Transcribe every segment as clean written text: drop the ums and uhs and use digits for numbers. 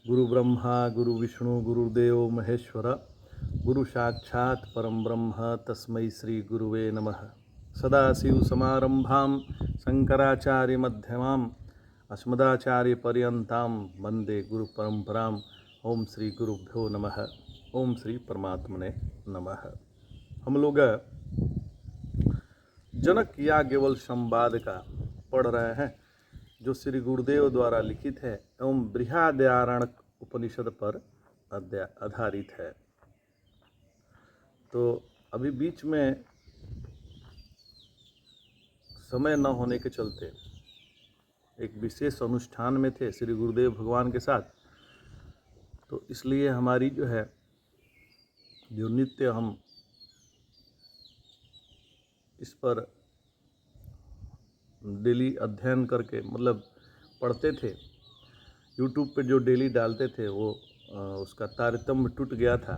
गुरु ब्रह्मा गुरु विष्णु गुरुदेव महेश्वर गुरु साक्षात् परम ब्रह्म तस्मै श्री गुरुवे नमः। सदाशिव समारंभां शंकराचार्य मध्यमाम् अस्मदाचार्य पर्यंतां वंदे गुरु परंपरां। ओम श्री गुरुभ्यो नमः। ओम श्री परमात्मने नमः। हम लोग जनक याज्ञवल्क्य संवाद का पढ़ रहे हैं, जो श्री गुरुदेव द्वारा लिखित है एवं बृहदारण्यक उपनिषद पर आधारित है। तो अभी बीच में समय न होने के चलते एक विशेष अनुष्ठान में थे श्री गुरुदेव भगवान के साथ, तो इसलिए हमारी जो नित्य हम इस पर डेली अध्ययन करके पढ़ते थे, यूट्यूब पे जो डेली डालते थे वो उसका तारतम्य टूट गया था।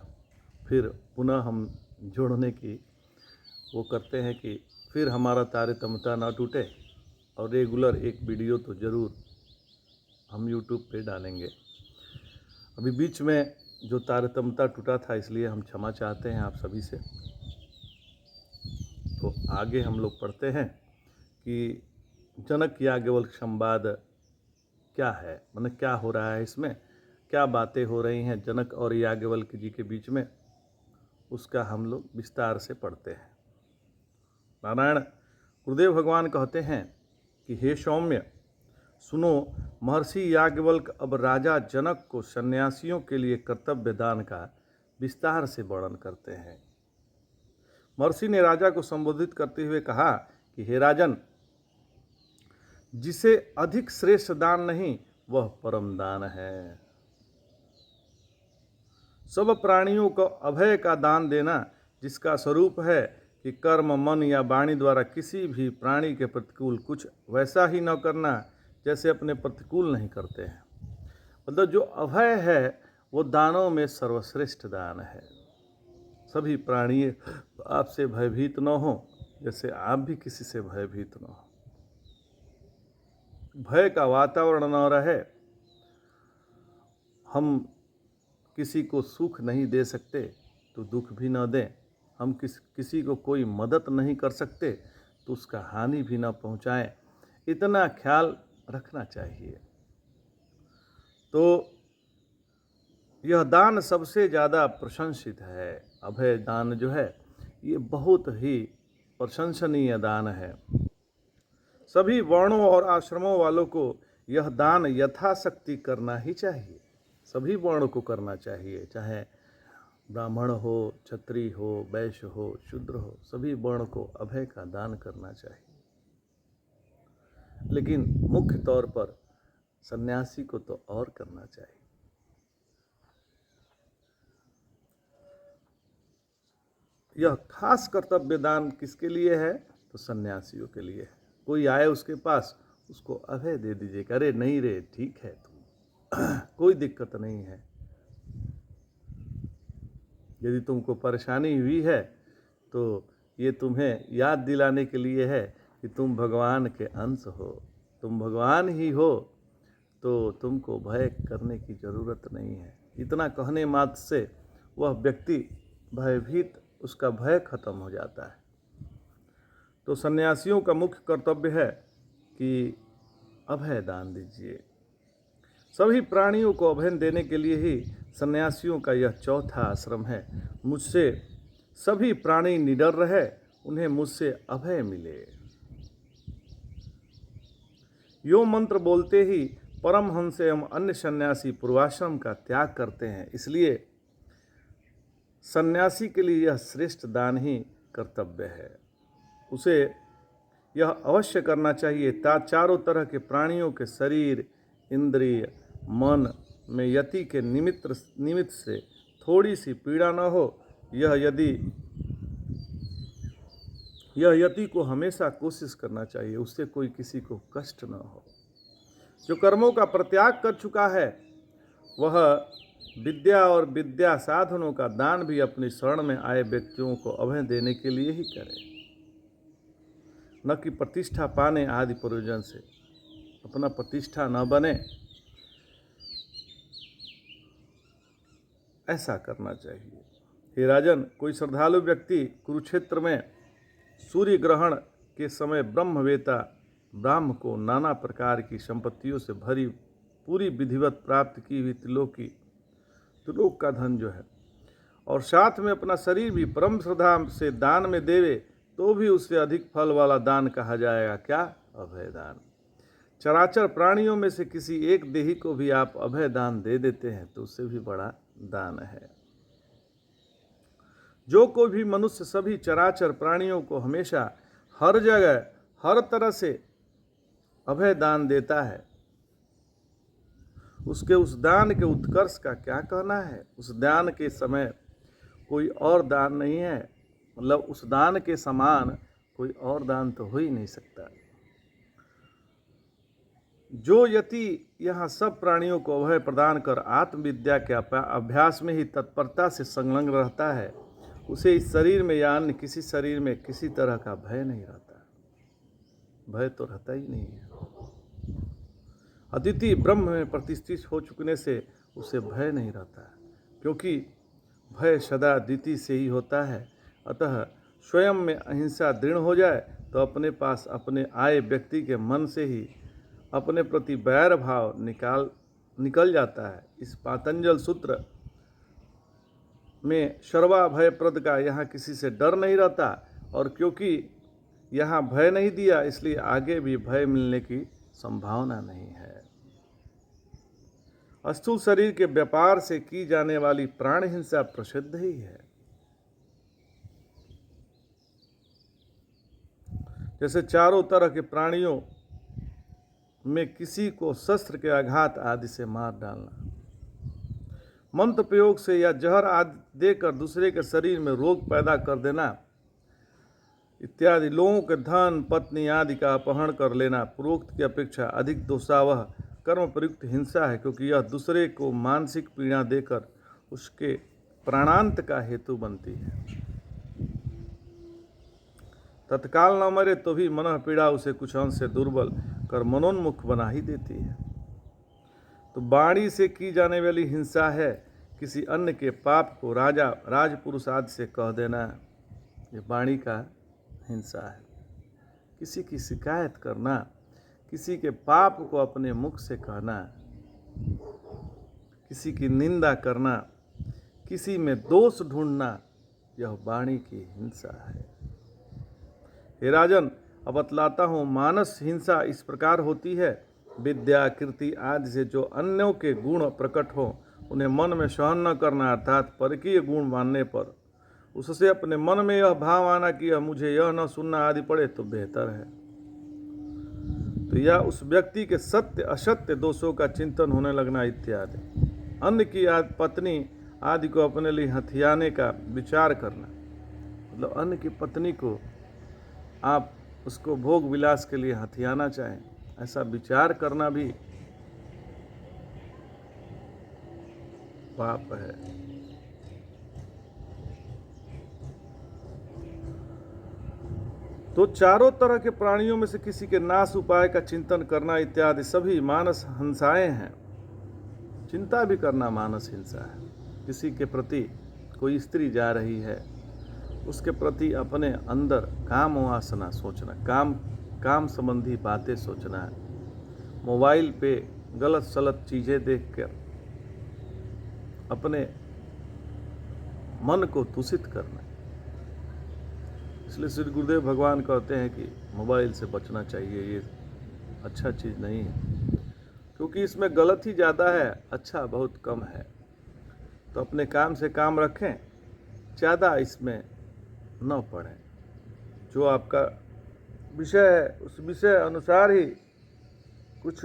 फिर पुनः हम जोड़ने की वो करते हैं कि फिर हमारा तारतम्यता ना टूटे और रेगुलर एक वीडियो तो ज़रूर हम यूट्यूब पे डालेंगे। अभी बीच में जो तारतम्यता टूटा था, इसलिए हम क्षमा चाहते हैं आप सभी से। तो आगे हम लोग पढ़ते हैं कि जनक याज्ञवल्क्य संवाद क्या है, क्या हो रहा है इसमें, क्या बातें हो रही हैं जनक और याज्ञवल्क्य जी के बीच में, उसका हम लोग विस्तार से पढ़ते हैं। नारायण। गुरुदेव भगवान कहते हैं कि हे सौम्य, सुनो, महर्षि याज्ञवल्क्य अब राजा जनक को सन्यासियों के लिए कर्तव्य दान का विस्तार से वर्णन करते हैं। महर्षि ने राजा को संबोधित करते हुए कहा कि हे राजन, जिसे अधिक श्रेष्ठ दान नहीं वह परम दान है। सब प्राणियों को अभय का दान देना, जिसका स्वरूप है कि कर्म मन या वाणी द्वारा किसी भी प्राणी के प्रतिकूल कुछ वैसा ही न करना जैसे अपने प्रतिकूल नहीं करते हैं। जो अभय है वो दानों में सर्वश्रेष्ठ दान है। सभी प्राणी आपसे भयभीत न हो जैसे आप भी किसी से भयभीत न हो। भय का वातावरण न रहे। हम किसी को सुख नहीं दे सकते तो दुख भी न दें। हम किसी को कोई मदद नहीं कर सकते तो उसका हानि भी न पहुंचाएं। इतना ख्याल रखना चाहिए। तो यह दान सबसे ज़्यादा प्रशंसित है। अभय दान जो है ये बहुत ही प्रशंसनीय दान है। सभी वर्णों और आश्रमों वालों को यह दान यथाशक्ति करना ही चाहिए। सभी वर्ण को करना चाहिए, चाहे ब्राह्मण हो, क्षत्रिय हो, वैश्य हो, शूद्र हो, सभी वर्ण को अभय का दान करना चाहिए। लेकिन मुख्य तौर पर सन्यासी को तो और करना चाहिए। यह खास कर्तव्य दान किसके लिए है? तो सन्यासियों के लिए है। कोई आए उसके पास, उसको अभय दे दीजिए। अरे नहीं रे, ठीक है, तुम कोई दिक्कत नहीं है। यदि तुमको परेशानी हुई है तो ये तुम्हें याद दिलाने के लिए है कि तुम भगवान के अंश हो, तुम भगवान ही हो, तो तुमको भय करने की ज़रूरत नहीं है। इतना कहने मात्र से वह व्यक्ति भयभीत, उसका भय खत्म हो जाता है। तो सन्यासियों का मुख्य कर्तव्य है कि अभय दान दीजिए। सभी प्राणियों को अभय देने के लिए ही सन्यासियों का यह चौथा आश्रम है। मुझसे सभी प्राणी निडर रहे, उन्हें मुझसे अभय मिले। यो मंत्र बोलते ही परमहंस एवं अन्य सन्यासी पूर्वाश्रम का त्याग करते हैं। इसलिए सन्यासी के लिए यह श्रेष्ठ दान ही कर्तव्य है। उसे यह अवश्य करना चाहिए चारों तरह के प्राणियों के शरीर, इंद्रिय, मन में यति के निमित्त से थोड़ी सी पीड़ा न हो। यह यति को हमेशा कोशिश करना चाहिए, उससे कोई किसी को कष्ट न हो। जो कर्मों का परित्याग कर चुका है वह विद्या और विद्या साधनों का दान भी अपनी शरण में आए व्यक्तियों को अभय देने के लिए ही करे, न कि प्रतिष्ठा पाने आदि प्रयोजन से। अपना प्रतिष्ठा न बने ऐसा करना चाहिए। हे राजन, कोई श्रद्धालु व्यक्ति कुरुक्षेत्र में सूर्य ग्रहण के समय ब्रह्मवेता ब्राह्म को नाना प्रकार की संपत्तियों से भरी पूरी विधिवत प्राप्त की हुई त्रिलोक का धन जो है, और साथ में अपना शरीर भी परम श्रद्धा से दान में देवे तो भी उससे अधिक फल वाला दान कहा जाएगा। क्या? अभय दान। चराचर प्राणियों में से किसी एक देही को भी आप अभय दान दे देते हैं तो उससे भी बड़ा दान है। जो कोई भी मनुष्य सभी चराचर प्राणियों को हमेशा हर जगह हर तरह से अभय दान देता है, उसके उस दान के उत्कर्ष का क्या कहना है। उस दान के समय कोई और दान नहीं है, मतलब उस दान के समान कोई और दान तो हो ही नहीं सकता। जो यति यहाँ सब प्राणियों को अभय प्रदान कर आत्मविद्या के अभ्यास में ही तत्परता से संलग्न रहता है, उसे इस शरीर में या अन्य किसी शरीर में किसी तरह का भय नहीं रहता। भय तो रहता ही नहीं है। अदिति ब्रह्म में प्रतिष्ठित हो चुकने से उसे भय नहीं रहता, क्योंकि भय सदा अदिति से ही होता है। अतः स्वयं में अहिंसा दृढ़ हो जाए तो अपने पास अपने आए व्यक्ति के मन से ही अपने प्रति वैर भाव निकल जाता है। इस पातंजल सूत्र में सर्वा भय प्रद का यहाँ किसी से डर नहीं रहता, और क्योंकि यहाँ भय नहीं दिया इसलिए आगे भी भय मिलने की संभावना नहीं है। स्थूल शरीर के व्यापार से की जाने वाली प्राण हिंसा प्रसिद्ध ही है। जैसे चारों तरह के प्राणियों में किसी को शस्त्र के आघात आदि से मार डालना, मंत्र प्रयोग से या जहर आदि देकर दूसरे के शरीर में रोग पैदा कर देना इत्यादि, लोगों के धन पत्नी आदि का अपहरण कर लेना पूर्वोक्त की अपेक्षा अधिक दोषावह कर्म प्रयुक्त हिंसा है, क्योंकि यह दूसरे को मानसिक पीड़ा देकर उसके प्राणांत का हेतु बनती है। तत्काल न मरे तो भी मन पीड़ा उसे कुछ अंश से दुर्बल कर मनोन्मुख बना ही देती है। तो वाणी से की जाने वाली हिंसा है किसी अन्य के पाप को राजा राजपुरुष आदि से कह देना, ये वाणी का हिंसा है। किसी की शिकायत करना, किसी के पाप को अपने मुख से कहना, किसी की निंदा करना, किसी में दोष ढूंढना, यह वाणी की हिंसा है। हे राजन, अब बतलाता हूँ, मानस हिंसा इस प्रकार होती है, विद्या कीर्ति आदि से जो अन्यों के गुण प्रकट हो उन्हें मन में सहन न करना, अर्थात परकीय गुण मानने पर उससे अपने मन में यह भाव आना कि यह मुझे यह न सुनना आदि पड़े तो बेहतर है। तो यह उस व्यक्ति के सत्य असत्य दोषों का चिंतन होने लगना इत्यादि। अन्य की पत्नी आदि को अपने लिए हथियाने का विचार करना, मतलब अन्य की पत्नी को आप उसको भोग विलास के लिए हथियाना चाहें, ऐसा विचार करना भी पाप है। तो चारों तरह के प्राणियों में से किसी के नाश उपाय का चिंतन करना इत्यादि सभी मानस हिंसाएं हैं। चिंता भी करना मानस हिंसा है। किसी के प्रति कोई स्त्री जा रही है, उसके प्रति अपने अंदर काम वासना सोचना, काम संबंधी बातें सोचना, मोबाइल पे गलत सलत चीज़ें देखकर अपने मन को दूषित करना। इसलिए श्री गुरुदेव भगवान कहते हैं कि मोबाइल से बचना चाहिए, ये अच्छा चीज़ नहीं है, क्योंकि इसमें गलत ही ज़्यादा है, अच्छा बहुत कम है। तो अपने काम से काम रखें, ज़्यादा इसमें न पढ़ें। जो आपका विषय है उस विषय अनुसार ही कुछ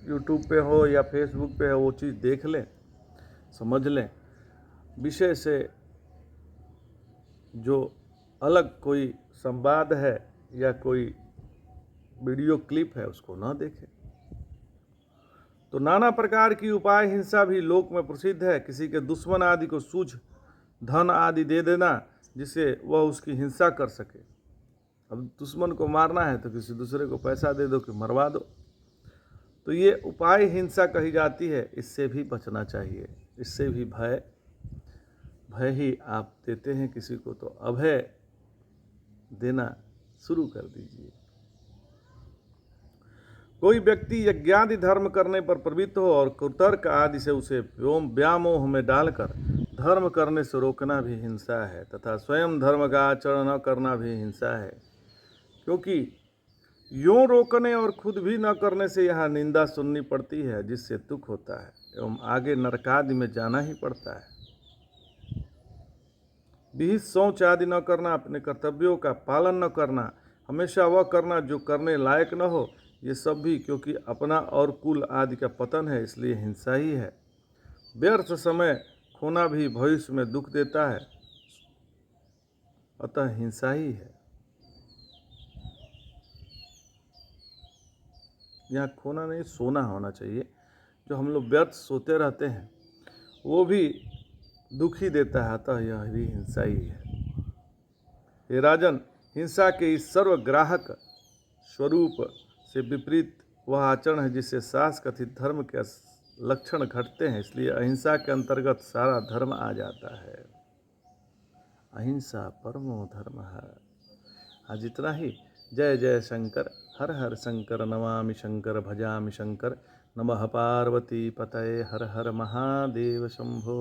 यूट्यूब पे हो या फेसबुक पे हो वो चीज़ देख लें, समझ लें। विषय से जो अलग कोई संवाद है या कोई वीडियो क्लिप है उसको न देखें। तो नाना प्रकार की उपाय हिंसा भी लोक में प्रसिद्ध है। किसी के दुश्मन आदि को सूझ धन आदि दे देना जिससे वह उसकी हिंसा कर सके। अब दुश्मन को मारना है तो किसी दूसरे को पैसा दे दो कि मरवा दो, तो ये उपाय हिंसा कही जाती है, इससे भी बचना चाहिए। इससे भी भय ही आप देते हैं किसी को, तो अभय देना शुरू कर दीजिए। कोई व्यक्ति यज्ञादि धर्म करने पर प्रवृत्त हो और कुतर्क आदि से उसे व्यामोह में डालकर धर्म करने से रोकना भी हिंसा है, तथा स्वयं धर्म का आचरण न करना भी हिंसा है, क्योंकि यूं रोकने और खुद भी न करने से यहाँ निंदा सुननी पड़ती है, जिससे दुख होता है एवं आगे नरकादि में जाना ही पड़ता है। विहित शौच आदि न करना, अपने कर्तव्यों का पालन न करना, हमेशा वह करना जो करने लायक न हो, ये सब भी क्योंकि अपना और कुल आदि का पतन है, इसलिए हिंसा ही है। व्यर्थ समय खोना भी भविष्य में दुख देता है, अतः हिंसा ही है। यहाँ खोना नहीं, सोना होना चाहिए। जो हम लोग व्यर्थ सोते रहते हैं वो भी दुख ही देता है, अतः यह भी हिंसा ही है। हे राजन, हिंसा के इस सर्वग्राहक स्वरूप से विपरीत वह आचरण है जिससे शास्त्र कथित धर्म के लक्षण घटते हैं, इसलिए अहिंसा के अंतर्गत सारा धर्म आ जाता है। अहिंसा परमो धर्म है। आज इतना ही। जय जय शंकर, हर हर शंकर, नमामि शंकर, भजामि शंकर, नमः पार्वती पतये, हर हर महादेव शंभो।